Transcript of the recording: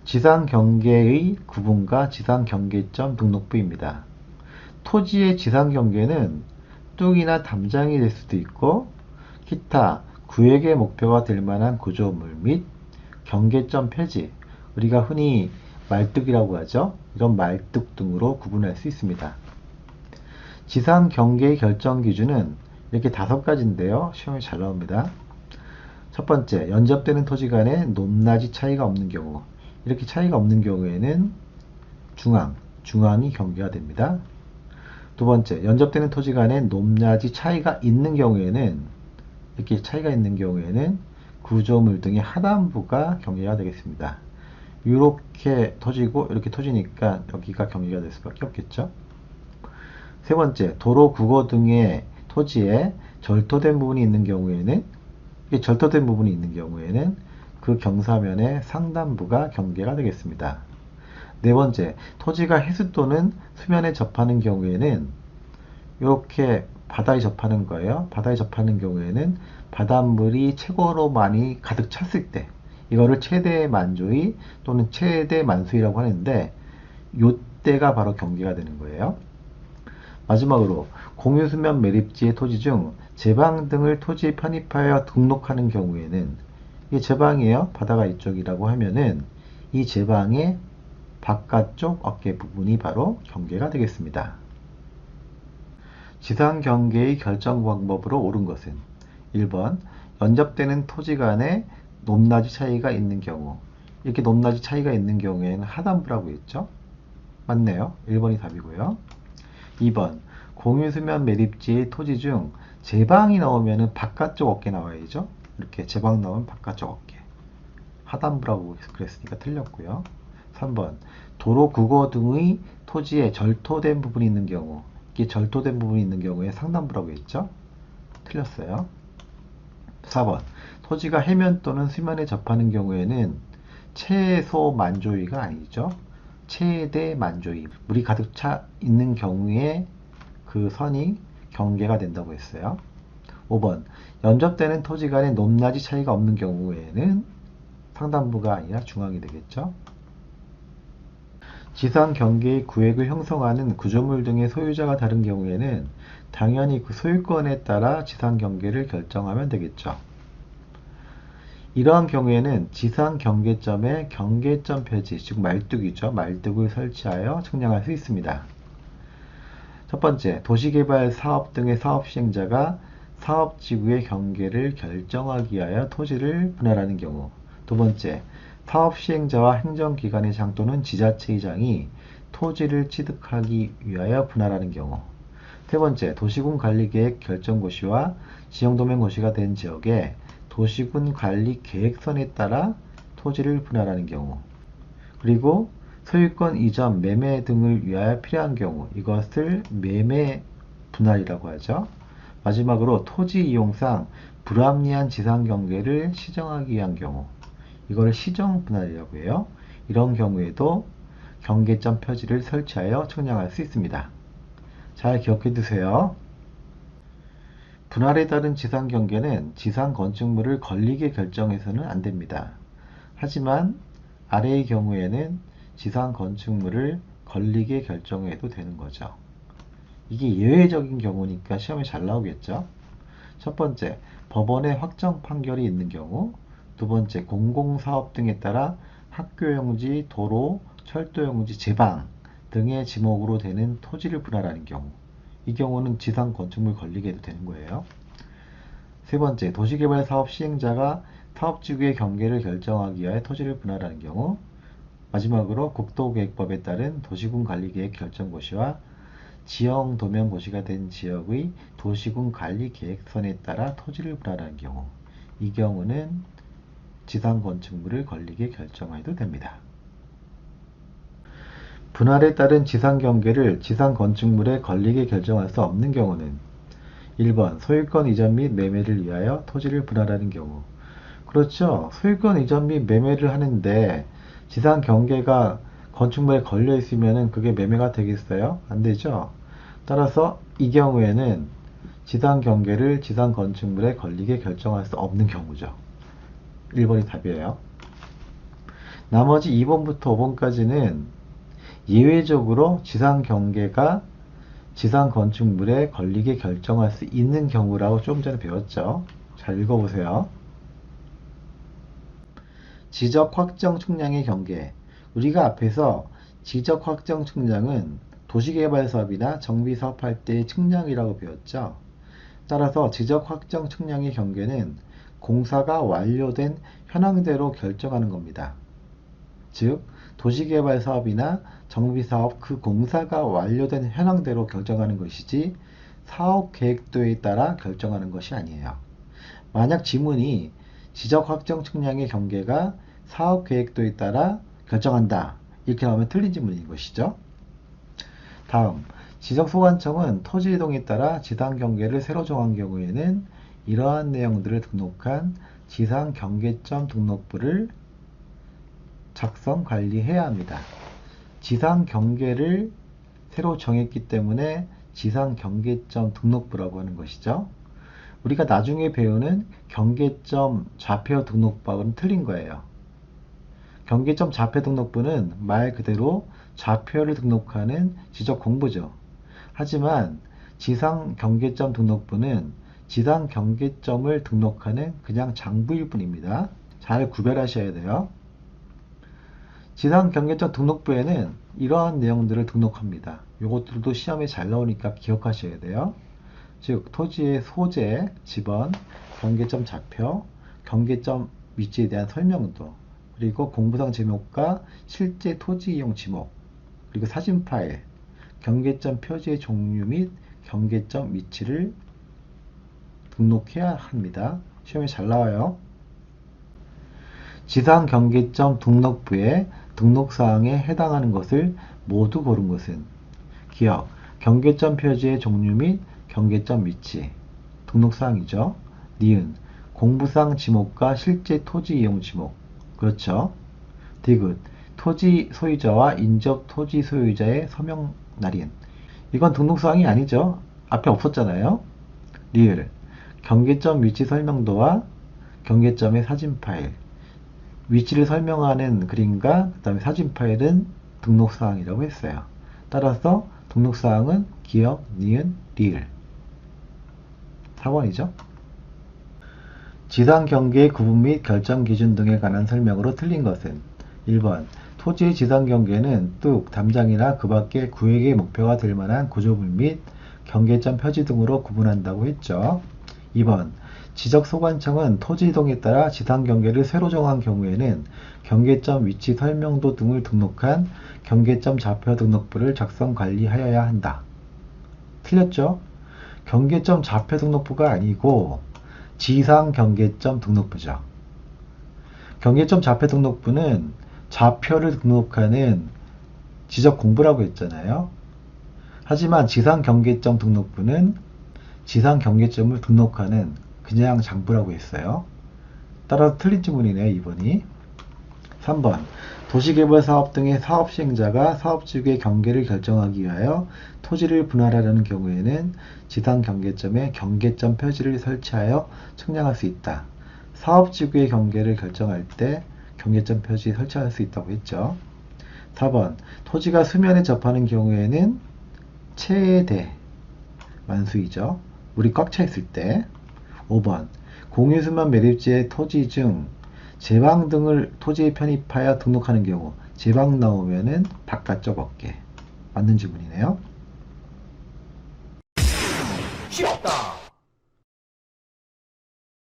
지상경계의 구분과 지상경계점 등록부입니다. 토지의 지상경계는 뚝이나 담장이 될 수도 있고 기타 구획의 목표가 될 만한 구조물 및 경계점 표지, 우리가 흔히 말뚝이라고 하죠. 이런 말뚝 등으로 구분할 수 있습니다. 지상경계의 결정 기준은 이렇게 5가지인데요. 시험에 잘 나옵니다. 첫 번째, 연접되는 토지 간에 높낮이 차이가 없는 경우. 이렇게 차이가 없는 경우에는 중앙이 경계가 됩니다. 두 번째, 연접되는 토지 간에 높낮이 차이가 있는 경우에는, 이렇게 차이가 있는 경우에는 구조물 등의 하단부가 경계가 되겠습니다. 이렇게 토지고 이렇게 토지니까 여기가 경계가 될 수밖에 없겠죠. 세 번째, 도로, 국어 등의 토지에 절토된 부분이 있는 경우에는, 이게 절토된 부분이 있는 경우에는 그 경사면의 상단부가 경계가 되겠습니다. 네 번째, 토지가 해수 또는 수면에 접하는 경우에는 이렇게 바다에 접하는 거예요. 바다에 접하는 경우에는 바닷물이 최고로 많이 가득 찼을 때, 이거를 최대 만조의 또는 최대 만수위라고 하는데, 이때가 바로 경계가 되는 거예요. 마지막으로 공유수면 매립지의 토지 중 제방 등을 토지에 편입하여 등록하는 경우에는, 이게 제방이에요. 바다가 이쪽이라고 하면은 이 제방의 바깥쪽 어깨 부분이 바로 경계가 되겠습니다. 지상경계의 결정 방법으로 옳은 것은 1번, 연접되는 토지 간에 높낮이 차이가 있는 경우. 이렇게 높낮이 차이가 있는 경우에는 하단부라고 했죠. 맞네요. 1번이 답이고요. 2번, 공유수면 매립지의 토지 중 제방이 나오면 바깥쪽 어깨 나와야죠. 이렇게 제방 나오면 바깥쪽 어깨. 하단부라고 그랬으니까 틀렸고요. 3번, 도로, 국어 등의 토지에 절토된 부분이 있는 경우. 이게 절토된 부분이 있는 경우에 상단부라고 했죠. 틀렸어요. 4번, 토지가 해면 또는 수면에 접하는 경우에는 최소 만조위가 아니죠. 최대 만조위. 물이 가득 차 있는 경우에 그 선이 경계가 된다고 했어요. 5번, 연접되는 토지 간의 높낮이 차이가 없는 경우에는 상단부가 아니라 중앙이 되겠죠. 지상 경계의 구획을 형성하는 구조물 등의 소유자가 다른 경우에는 당연히 그 소유권에 따라 지상 경계를 결정하면 되겠죠. 이러한 경우에는 지상 경계점에 경계점 표지, 즉 말뚝이죠. 말뚝을 설치하여 측량할 수 있습니다. 첫 번째, 도시개발 사업 등의 사업 시행자가 사업지구의 경계를 결정하기 위하여 토지를 분할하는 경우. 두 번째, 사업 시행자와 행정기관의 장 또는 지자체의장이 토지를 취득하기 위하여 분할하는 경우. 세 번째, 도시군 관리계획 결정고시와 지형도면고시가 된 지역에 도시군 관리 계획선에 따라 토지를 분할하는 경우. 그리고 소유권 이전, 매매 등을 위하여 필요한 경우, 이것을 매매 분할이라고 하죠. 마지막으로 토지 이용상 불합리한 지상 경계를 시정하기 위한 경우, 이걸 시정 분할이라고 해요. 이런 경우에도 경계점 표지를 설치하여 측량할 수 있습니다. 잘 기억해 두세요. 분할에 따른 지상 경계는 지상 건축물을 걸리게 결정해서는 안 됩니다. 하지만 아래의 경우에는 지상 건축물을 걸리게 결정해도 되는 거죠. 이게 예외적인 경우니까 시험에 잘 나오겠죠. 첫 번째, 법원의 확정 판결이 있는 경우. 두 번째, 공공사업 등에 따라 학교용지, 도로, 철도용지, 제방 등의 지목으로 되는 토지를 분할하는 경우. 이 경우는 지상 건축물 걸리게 해도 되는 거예요. 세 번째, 도시개발 사업 시행자가 사업지구의 경계를 결정하기 위해 토지를 분할하는 경우. 마지막으로 국도계획법에 따른 도시군 관리계획 결정고시와 지형도면고시가 된 지역의 도시군 관리계획선에 따라 토지를 분할하는 경우. 이 경우는 지상 건축물을 걸리게 결정해도 됩니다. 분할에 따른 지상 경계를 지상 건축물에 걸리게 결정할 수 없는 경우는 1번, 소유권 이전 및 매매를 위하여 토지를 분할하는 경우. 그렇죠. 소유권 이전 및 매매를 하는데 지상 경계가 건축물에 걸려 있으면 그게 매매가 되겠어요? 안 되죠. 따라서 이 경우에는 지상 경계를 지상 건축물에 걸리게 결정할 수 없는 경우죠. 1번이 답이에요. 나머지 2번부터 5번까지는 예외적으로 지상 경계가 지상 건축물에 걸리게 결정할 수 있는 경우라고 좀 전에 배웠죠. 잘 읽어보세요. 지적 확정 측량의 경계. 우리가 앞에서 지적 확정 측량은 도시개발 사업이나 정비 사업할 때의 측량이라고 배웠죠. 따라서 지적 확정 측량의 경계는 공사가 완료된 현황대로 결정하는 겁니다. 즉, 도시개발 사업이나 정비사업 그 공사가 완료된 현황대로 결정하는 것이지 사업 계획도에 따라 결정하는 것이 아니에요. 만약 지문이 지적 확정 측량의 경계가 사업 계획도에 따라 결정한다, 이렇게 나오면 틀린 지문인 것이죠. 다음, 지적소관청은 토지 이동에 따라 지상 경계를 새로 정한 경우에는 이러한 내용들을 등록한 지상 경계점 등록부를 작성 관리해야 합니다. 지상 경계를 새로 정했기 때문에 지상 경계점 등록부라고 하는 것이죠. 우리가 나중에 배우는 경계점 좌표 등록부하고는 틀린 거예요. 경계점 좌표 등록부는 말 그대로 좌표를 등록하는 지적 공부죠. 하지만 지상 경계점 등록부는 지상 경계점을 등록하는 그냥 장부일 뿐입니다. 잘 구별하셔야 돼요. 지상 경계점 등록부에는 이러한 내용들을 등록합니다. 이것들도 시험에 잘 나오니까 기억하셔야 돼요. 즉, 토지의 소재, 지번, 경계점 좌표, 경계점 위치에 대한 설명도, 그리고 공부상 제목과 실제 토지 이용 지목, 그리고 사진 파일, 경계점 표지의 종류 및 경계점 위치를 등록해야 합니다. 시험에 잘 나와요. 지상 경계점 등록부에 등록사항에 해당하는 것을 모두 고른 것은 기억, 경계점 표지의 종류 및 경계점 위치, 등록사항이죠. 니은, 공부상 지목과 실제 토지 이용 지목, 그렇죠. 디귿, 토지 소유자와 인접 토지 소유자의 서명 날인, 이건 등록사항이 아니죠. 앞에 없었잖아요. 리을, 경계점 위치 설명도와 경계점의 사진 파일, 위치를 설명하는 그림과 그 다음에 사진 파일은 등록사항이라고 했어요. 따라서 등록사항은 기억, 니은, 리을. 4번이죠. 지상 경계의 구분 및 결정 기준 등에 관한 설명으로 틀린 것은 1번, 토지의 지상 경계는 뚝, 담장이나 그 밖의 구획의 목표가 될 만한 구조물 및 경계점 표지 등으로 구분한다고 했죠. 2번, 지적소관청은 토지 이동에 따라 지상 경계를 새로 정한 경우에는 경계점 위치 설명도 등을 등록한 경계점 좌표 등록부를 작성 관리하여야 한다. 틀렸죠? 경계점 좌표 등록부가 아니고 지상 경계점 등록부죠. 경계점 좌표 등록부는 좌표를 등록하는 지적 공부라고 했잖아요. 하지만 지상 경계점 등록부는 지상 경계점을 등록하는 그냥 장부라고 했어요. 따라서 틀린 지문이네요, 2번이. 3번, 도시개발 사업 등의 사업 시행자가 사업지구의 경계를 결정하기 위하여 토지를 분할하려는 경우에는 지상 경계점에 경계점 표지를 설치하여 측량할 수 있다. 사업지구의 경계를 결정할 때 경계점 표지 설치할 수 있다고 했죠. 4번, 토지가 수면에 접하는 경우에는 최대 만수이죠. 물이 꽉 차 있을 때. 5번, 공유수면 매립지의 토지 중 제방 등을 토지에 편입하여 등록하는 경우 제방 나오면은 바깥쪽 어깨. 맞는 지문이네요. 쉽다.